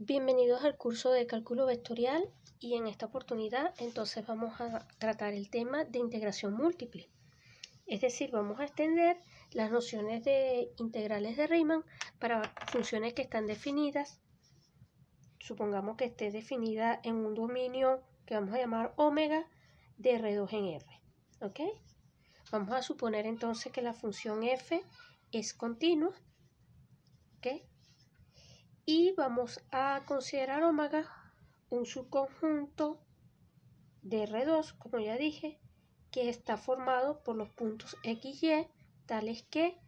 Bienvenidos al curso de cálculo vectorial y en esta oportunidad entonces vamos a tratar el tema de integración múltiple. Es decir, vamos a extender las nociones de integrales de Riemann para funciones que están definidas. Supongamos que esté definida en un dominio que vamos a llamar omega de R2 en R. ¿Ok? Vamos a suponer entonces que la función f es continua. ¿Ok? Y vamos a considerar omega un subconjunto de R2, como ya dije, que está formado por los puntos x, y, tales que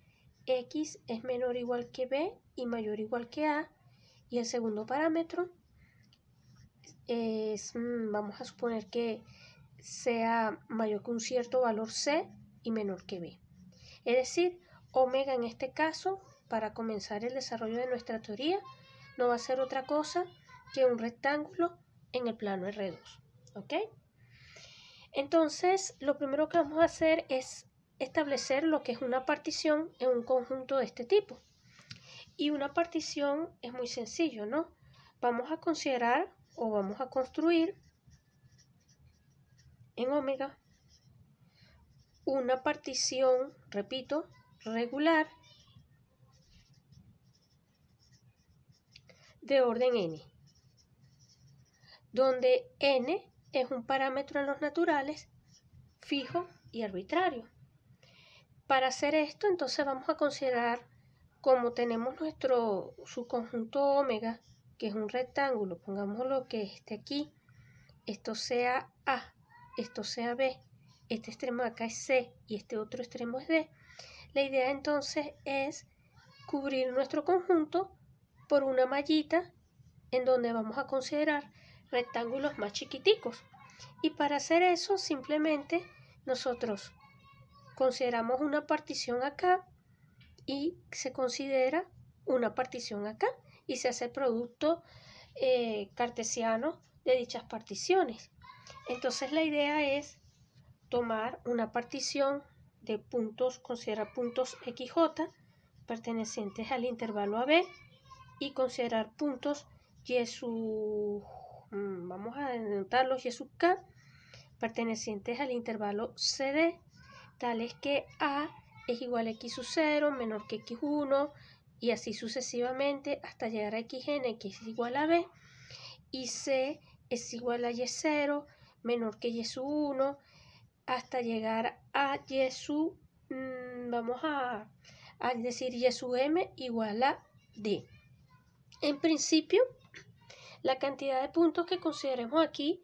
x es menor o igual que b y mayor o igual que a, y el segundo parámetro es, vamos a suponer que sea mayor que un cierto valor c y menor que b. Es decir, omega en este caso, para comenzar el desarrollo de nuestra teoría, no va a ser otra cosa que un rectángulo en el plano R2. ¿Ok? Entonces, lo primero que vamos a hacer es establecer lo que es una partición en un conjunto de este tipo. Y una partición es muy sencillo, ¿no? Vamos a considerar o vamos a construir en omega una partición, repito, regular de orden n, donde n es un parámetro en los naturales fijo y arbitrario. Para hacer esto, entonces vamos a considerar, como tenemos nuestro subconjunto omega, que es un rectángulo, pongámoslo que esté aquí, esto sea A, esto sea B, este extremo de acá es C y este otro extremo es D. La idea entonces es cubrir nuestro conjunto por una mallita en donde vamos a considerar rectángulos más chiquiticos. Y para hacer eso, simplemente nosotros consideramos una partición acá y se considera una partición acá y se hace el producto cartesiano de dichas particiones. Entonces la idea es tomar una partición de puntos, considerar puntos XJ pertenecientes al intervalo AB y considerar puntos Y sub, vamos a denotarlos Y sub K pertenecientes al intervalo CD, tales que A es igual a X sub 0 menor que X1 y así sucesivamente hasta llegar a Xn, que es igual a B, y C es igual a Y0 menor que Y sub 1 hasta llegar a Y sub, vamos a decir Y sub M igual a D. En principio, la cantidad de puntos que consideremos aquí,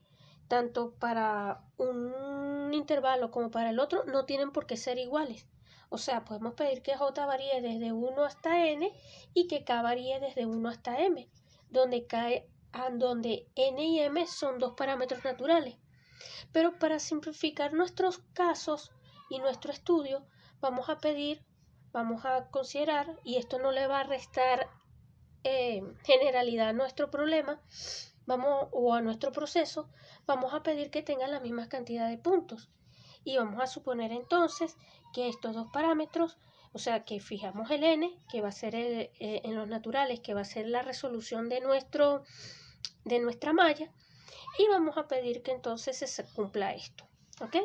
tanto para un intervalo como para el otro, no tienen por qué ser iguales. O sea, podemos pedir que J varíe desde 1 hasta N y que K varíe desde 1 hasta M, donde N y M son dos parámetros naturales. Pero para simplificar nuestros casos y nuestro estudio, vamos a considerar, y esto no le va a restar generalidad a nuestro problema, o a nuestro proceso, vamos a pedir que tengan la misma cantidad de puntos. Y vamos a suponer entonces que estos dos parámetros, o sea, que fijamos el n, que va a ser en los naturales, que va a ser la resolución de nuestra malla, y vamos a pedir que entonces se cumpla esto. ¿Ok?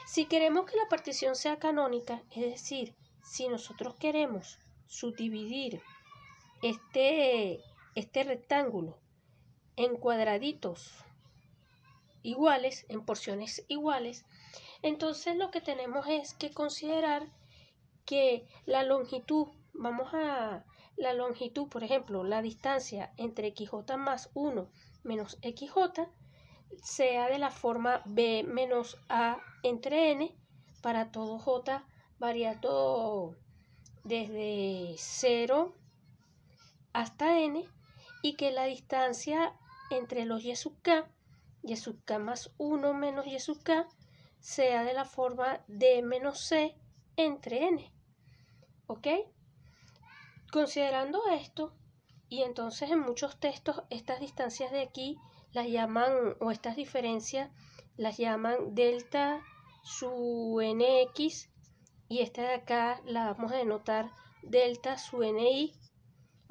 Si queremos que la partición sea canónica, es decir, si nosotros queremos subdividir este rectángulo en cuadraditos iguales, en porciones iguales, entonces lo que tenemos es que considerar que la longitud, por ejemplo, la distancia entre XJ más 1 menos XJ sea de la forma B menos A entre N para todo J variando desde 0 hasta N, y que la distancia entre los Y sub K más 1 menos Y sub K sea de la forma D menos C entre N. ¿Ok? Considerando esto, y entonces en muchos textos estas distancias de aquí las llaman, o estas diferencias las llaman delta sub nx, y esta de acá la vamos a denotar delta sub ni.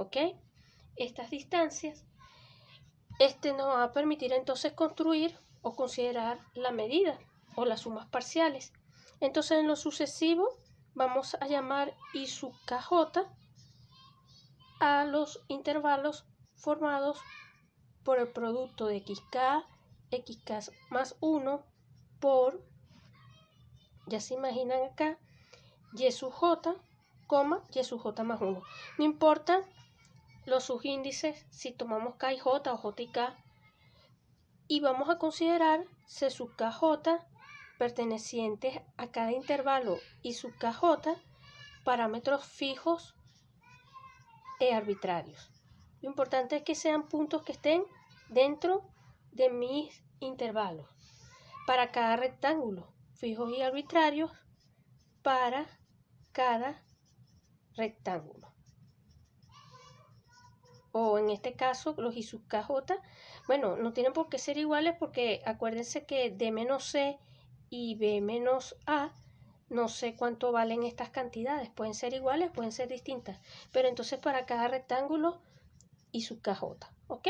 ¿Ok? Estas distancias Este nos va a permitir entonces construir o considerar la medida o las sumas parciales. Entonces en lo sucesivo vamos a llamar I sub kj a los intervalos formados por el producto de xk más 1 por, ya se imaginan acá, y sub j, y sub j más 1. No importa los subíndices si tomamos k y j o j y k, y vamos a considerar c sub kj pertenecientes a cada intervalo I sub kj, parámetros fijos e arbitrarios. Lo importante es que sean puntos que estén dentro de mis intervalos. Para cada rectángulo, fijos y arbitrarios para cada rectángulo. O en este caso, los I sub kj, bueno, no tienen por qué ser iguales porque acuérdense que D menos C y B menos A, no sé cuánto valen estas cantidades. Pueden ser iguales, pueden ser distintas. Pero entonces para cada rectángulo, I sub kj, ¿ok?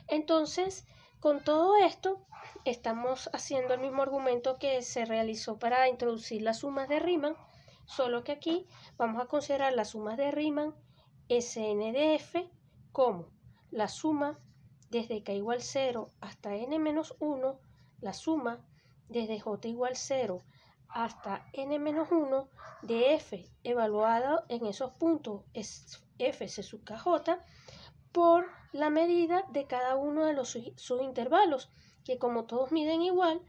Entonces, con todo esto, estamos haciendo el mismo argumento que se realizó para introducir las sumas de Riemann, solo que aquí vamos a considerar las sumas de Riemann Sn de f como la suma desde k igual 0 hasta n-1, la suma desde j igual 0 hasta n-1 de f evaluado en esos puntos es f c sub kj por la medida de cada uno de los subintervalos, que como todos miden igual,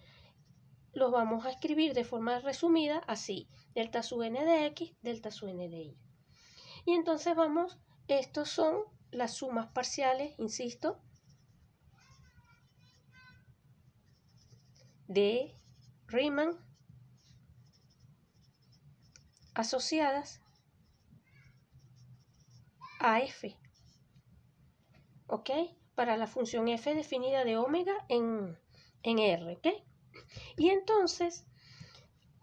los vamos a escribir de forma resumida así: delta sub n de x, delta sub n de y. Y entonces vamos, estos son las sumas parciales, insisto, de Riemann asociadas a f, ¿ok? Para la función f definida de omega en R, ¿ok? Y entonces,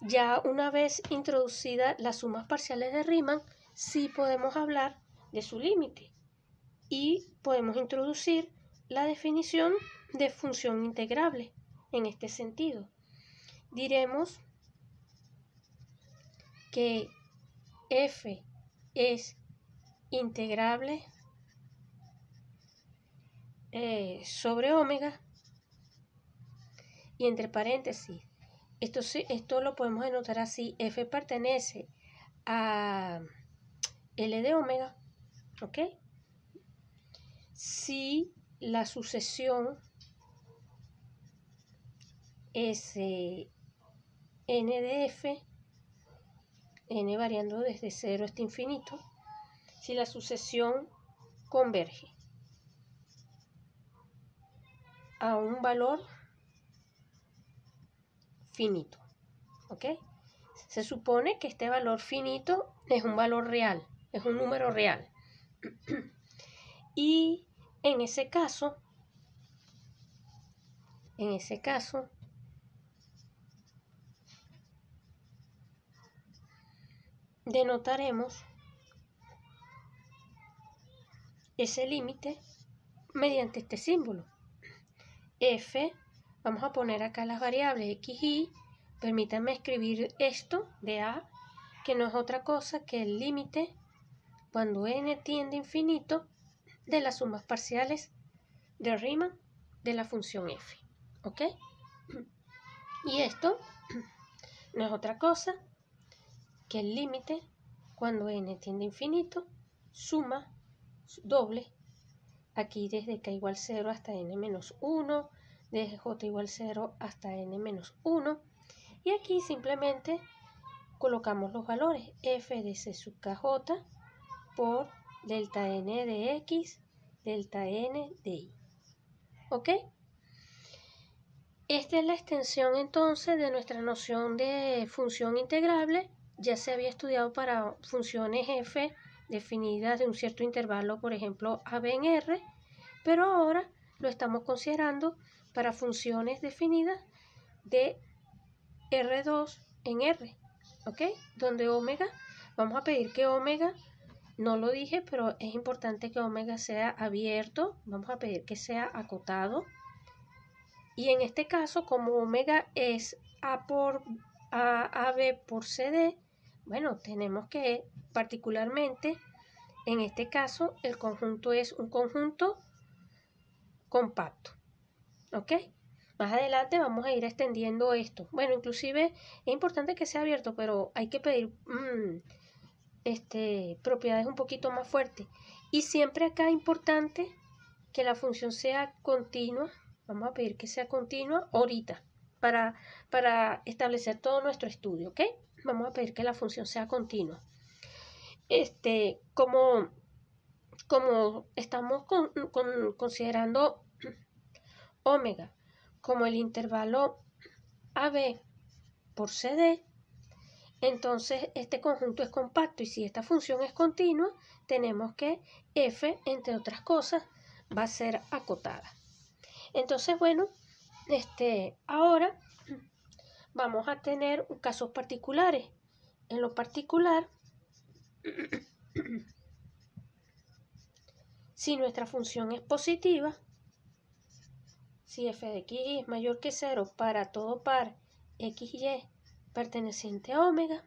ya una vez introducidas las sumas parciales de Riemann, sí podemos hablar de su límite y podemos introducir la definición de función integrable en este sentido. Diremos que f es integrable sobre omega, y entre paréntesis, esto lo podemos denotar así: f pertenece a L de omega, ¿ok? Si la sucesión es n de f, n variando desde 0 hasta infinito, si la sucesión converge a un valor finito, ¿ok? Se supone que este valor finito es un valor real, es un número real. Y en ese caso, denotaremos ese límite mediante este símbolo. F, vamos a poner acá las variables x y, permítanme escribir esto de A, que no es otra cosa que el límite cuando n tiende a infinito de las sumas parciales de Riemann de la función f, ¿ok? Y esto no es otra cosa que el límite cuando n tiende a infinito, suma doble, aquí desde k igual 0 hasta n-1, desde j igual 0 hasta n-1, y aquí simplemente colocamos los valores f de c sub kj por delta n de x, delta n de y, ¿ok? Esta es la extensión entonces de nuestra noción de función integrable. Ya se había estudiado para funciones f definidas de un cierto intervalo, por ejemplo a b en R, pero ahora lo estamos considerando para funciones definidas de R2 en R, ¿ok? Donde omega, vamos a pedir que omega No lo dije, pero es importante que omega sea abierto. Vamos a pedir que sea acotado. Y en este caso, como omega es AB por CD, bueno, tenemos que particularmente, en este caso, el conjunto es un conjunto compacto. ¿Ok? Más adelante vamos a ir extendiendo esto. Bueno, inclusive es importante que sea abierto, pero hay que pedir propiedades un poquito más fuertes. Y siempre acá es importante que la función sea continua. Vamos a pedir que sea continua ahorita para establecer todo nuestro estudio, ¿ok? Vamos a pedir que la función sea continua. Como estamos considerando omega como el intervalo AB por CD, entonces este conjunto es compacto, y si esta función es continua, tenemos que f, entre otras cosas, va a ser acotada. Entonces, bueno, ahora vamos a tener casos particulares. En lo particular, si nuestra función es positiva, si f de x es mayor que 0 para todo par xy perteneciente a omega,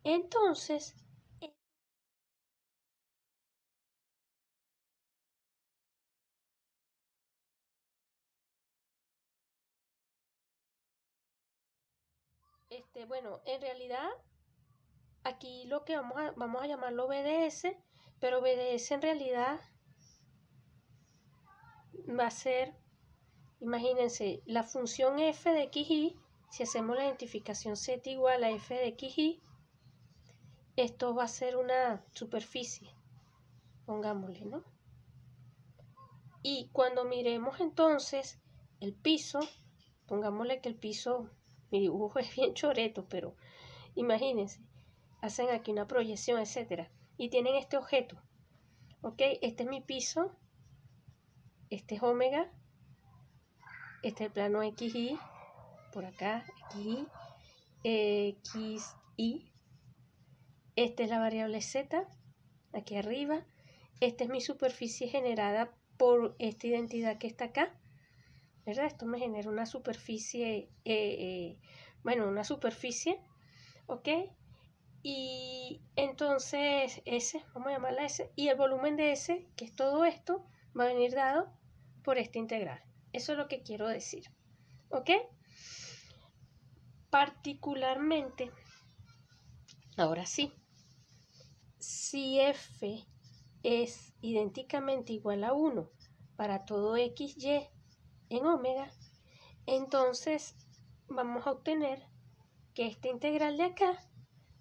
entonces bueno, en realidad aquí lo que vamos a llamarlo BDS, pero BDS en realidad va a ser, imagínense, la función f de xy. Si hacemos la identificación z igual a f de xy, esto va a ser una superficie, pongámosle, ¿no? Y cuando miremos entonces el piso, pongámosle que el piso, mi dibujo es bien choreto, pero imagínense, hacen aquí una proyección, etcétera, y tienen este objeto, ¿ok? Este es mi piso, este es omega, este es el plano xy, por acá, xy, xy, esta es la variable z, aquí arriba, esta es mi superficie generada por esta identidad que está acá, ¿verdad? Esto me genera una superficie, una superficie, ¿ok? Y entonces S, vamos a llamarla S, y el volumen de S, que es todo esto, va a venir dado por esta integral. Eso es lo que quiero decir, ¿ok? Particularmente, ahora sí, si F es idénticamente igual a 1 para todo XY en omega, entonces vamos a obtener que esta integral de acá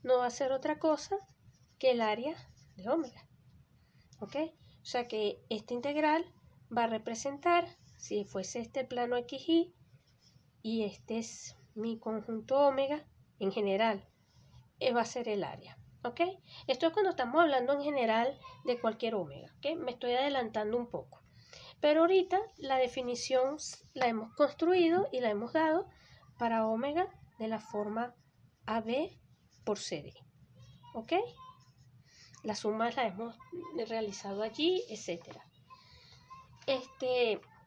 no va a ser otra cosa que el área de omega, ¿ok? O sea que esta integral va a representar, si fuese este el plano xy y este es mi conjunto omega en general, va a ser el área, ¿ok? Esto es cuando estamos hablando en general de cualquier omega, ¿ok? Me estoy adelantando un poco. Pero ahorita la definición la hemos construido y la hemos dado para omega de la forma AB por CD, ¿ok? Las sumas las hemos realizado allí, etc.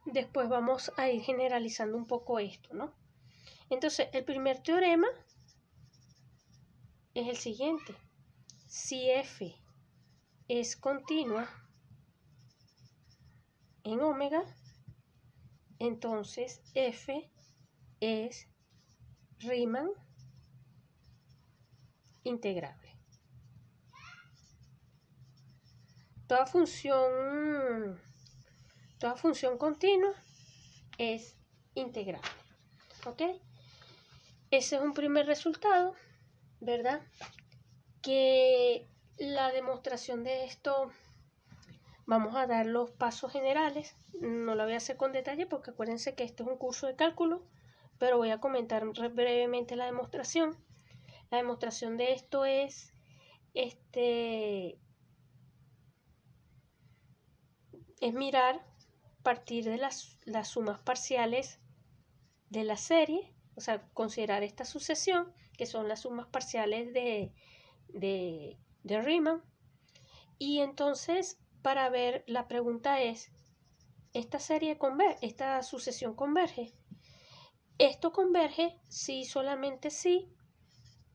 Después vamos a ir generalizando un poco esto, ¿no? Entonces, el primer teorema es el siguiente. Si F es continua en omega, entonces F es Riemann integrable. Toda función continua es integrable, ¿ok? Ese es un primer resultado, ¿verdad? Que la demostración de esto, vamos a dar los pasos generales, no lo voy a hacer con detalle porque acuérdense que este es un curso de cálculo, pero voy a comentar brevemente la demostración. La demostración de esto es mirar, partir de las sumas parciales de la serie, o sea, considerar esta sucesión, que son las sumas parciales de Riemann, Y entonces, para ver, la pregunta es, ¿esta sucesión converge? Esto converge si solamente si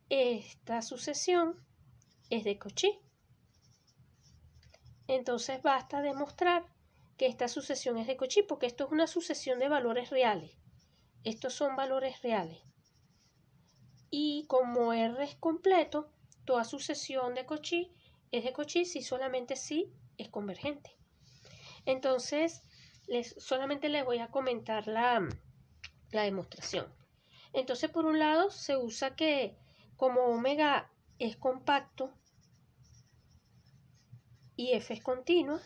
esta sucesión es de Cauchy. Entonces basta demostrar que esta sucesión es de Cauchy, porque esto es una sucesión de valores reales. Estos son valores reales. Y como R es completo, toda sucesión de Cauchy es de Cauchy si solamente si es convergente. Entonces, solamente les voy a comentar la demostración. Entonces, por un lado, se usa que como omega es compacto y F es continua,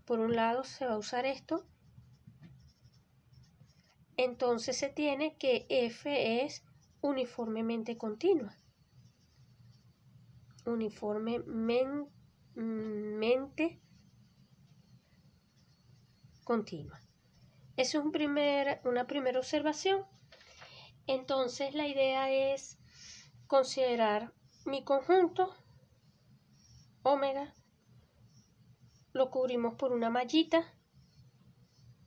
por un lado se va a usar esto. Entonces se tiene que F es uniformemente continua. Uniformemente continua. Esa es una primera observación. Entonces la idea es considerar mi conjunto omega, lo cubrimos por una mallita.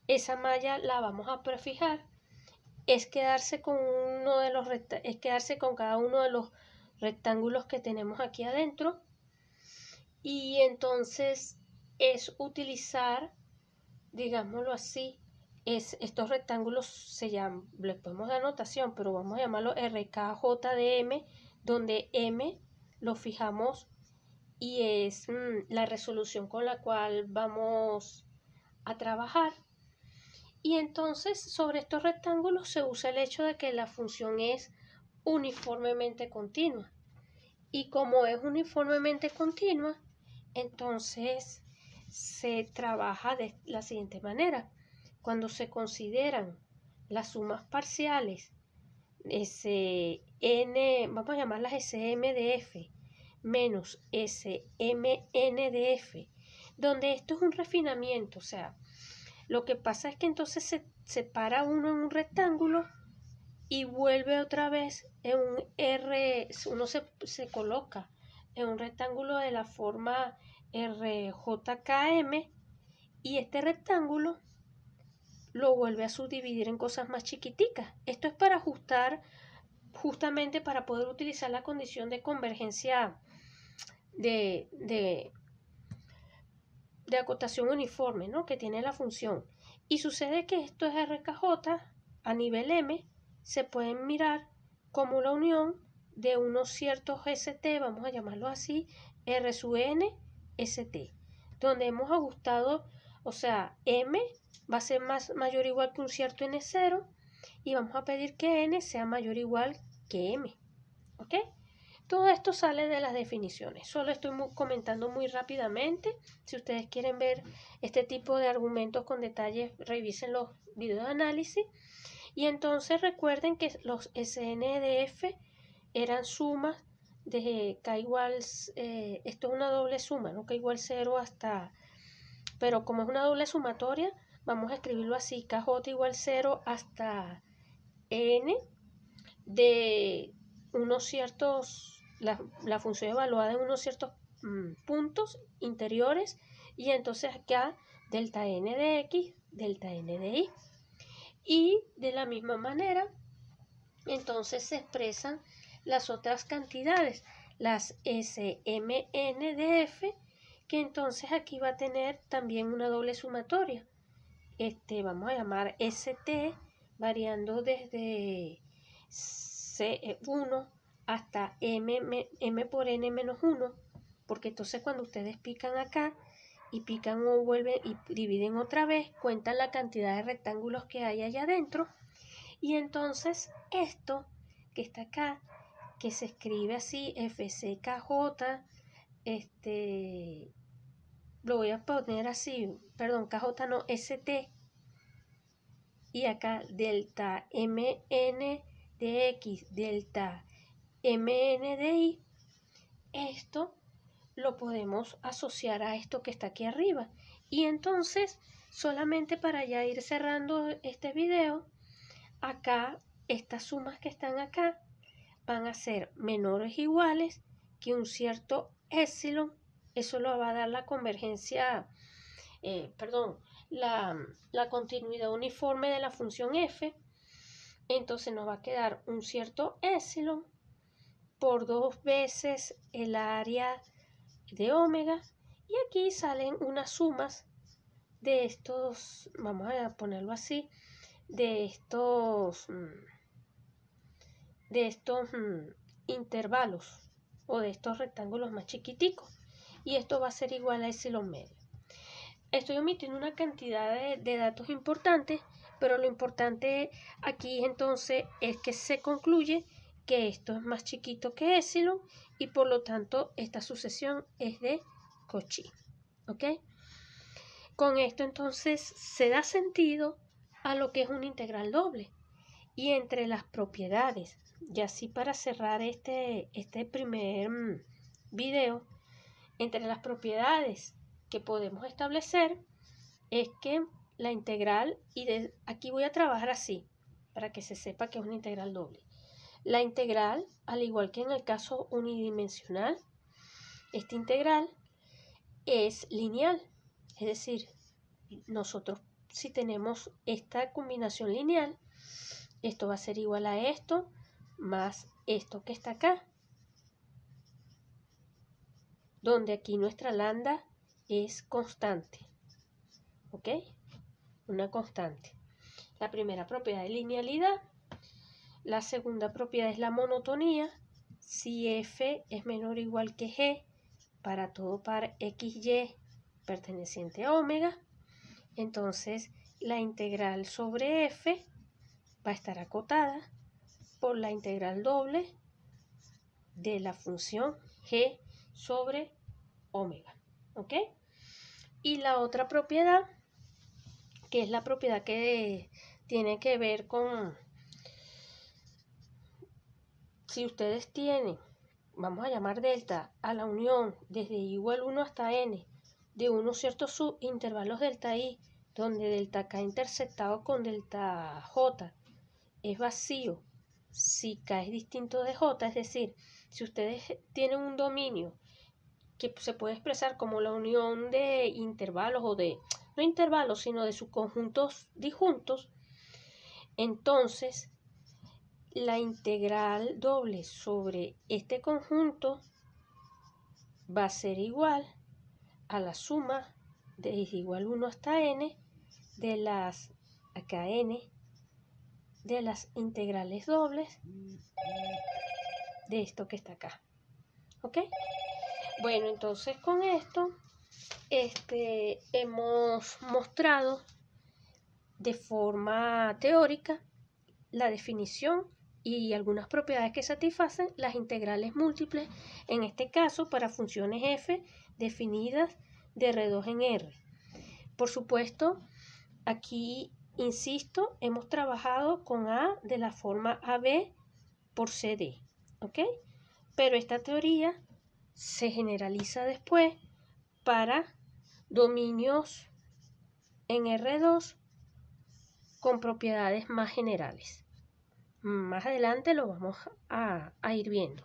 Esa malla la vamos a prefijar. Es quedarse con cada uno de los rectángulos que tenemos aquí adentro. Y entonces es utilizar, digámoslo así, estos rectángulos se llaman, les podemos dar notación, pero vamos a llamarlo RKJ de M, donde M lo fijamos y es la resolución con la cual vamos a trabajar. Y entonces sobre estos rectángulos se usa el hecho de que la función es uniformemente continua. Y como es uniformemente continua, entonces se trabaja de la siguiente manera. Cuando se consideran las sumas parciales Sn, vamos a llamarlas Sm de f menos Smn de f, donde esto es un refinamiento, o sea, lo que pasa es que entonces se separa uno en un rectángulo y vuelve otra vez en un R, uno se coloca en un rectángulo de la forma RJKM y este rectángulo lo vuelve a subdividir en cosas más chiquiticas. Esto es para ajustar, justamente para poder utilizar la condición de convergencia de acotación uniforme, ¿no?, que tiene la función. Y sucede que esto es RKJ a nivel M, se pueden mirar como la unión de unos ciertos ST, vamos a llamarlo así, R sub N, ST, donde hemos ajustado, o sea, M va a ser mayor o igual que un cierto N0 y vamos a pedir que N sea mayor o igual que M, ¿ok? Todo esto sale de las definiciones. Solo estoy comentando muy rápidamente. Si ustedes quieren ver este tipo de argumentos con detalles, revisen los videos de análisis. Y entonces recuerden que los SNDF eran sumas de K igual, esto es una doble suma, ¿no? K igual 0 hasta, pero como es una doble sumatoria, vamos a escribirlo así, KJ igual 0 hasta N de unos ciertos, la función evaluada en unos ciertos puntos interiores, y entonces acá delta n de x, delta n de y. Y de la misma manera, entonces se expresan las otras cantidades, las SMN de f, que entonces aquí va a tener también una doble sumatoria. Vamos a llamar ST, variando desde C1 hasta M por N menos 1, porque entonces cuando ustedes pican acá y pican o vuelven y dividen otra vez, cuentan la cantidad de rectángulos que hay allá adentro, y entonces esto que está acá, que se escribe así, FCKJ, lo voy a poner así, perdón, KJ no, ST, y acá delta MN de X, delta MN de Y, esto lo podemos asociar a esto que está aquí arriba. Y entonces, solamente para ya ir cerrando este video, acá, estas sumas que están acá van a ser menores o iguales que un cierto epsilon eso lo va a dar la convergencia, la continuidad uniforme de la función f. Entonces nos va a quedar un cierto epsilon por 2 veces el área de omega, y aquí salen unas sumas de estos, vamos a ponerlo así, de estos intervalos o de estos rectángulos más chiquiticos, y esto va a ser igual a epsilon medio. Estoy omitiendo una cantidad de datos importantes, pero lo importante aquí entonces es que se concluye que esto es más chiquito que epsilon y por lo tanto esta sucesión es de Cauchy. ¿Ok? Con esto entonces se da sentido a lo que es una integral doble. Y entre las propiedades, y así para cerrar este primer video, entre las propiedades que podemos establecer es que la integral, y aquí voy a trabajar así, para que se sepa que es una integral doble. La integral, al igual que en el caso unidimensional, esta integral es lineal, es decir, nosotros si tenemos esta combinación lineal, esto va a ser igual a esto más esto que está acá, donde aquí nuestra lambda es constante. ¿Ok? Una constante. La primera propiedad es linealidad. La segunda propiedad es la monotonía. Si f es menor o igual que g para todo par xy perteneciente a omega, entonces la integral sobre f va a estar acotada por la integral doble de la función g sobre omega. ¿Ok? Y la otra propiedad, que es la propiedad que tiene que ver con, si ustedes tienen, vamos a llamar delta, a la unión desde igual 1 hasta n de unos ciertos subintervalos delta i, donde delta k interceptado con delta j es vacío, si k es distinto de j, es decir, si ustedes tienen un dominio que se puede expresar como la unión de intervalos o de, no intervalos, sino de sus conjuntos disjuntos, entonces la integral doble sobre este conjunto va a ser igual a la suma desde igual 1 hasta n de las, acá n, de las integrales dobles de esto que está acá. ¿Ok? Bueno, entonces con esto hemos mostrado de forma teórica la definición y algunas propiedades que satisfacen las integrales múltiples, en este caso para funciones f definidas de R2 en R. Por supuesto, aquí, insisto, hemos trabajado con A de la forma AB por CD, ¿ok? Pero esta teoría se generaliza después para dominios en R2 con propiedades más generales. Más adelante lo vamos a ir viendo.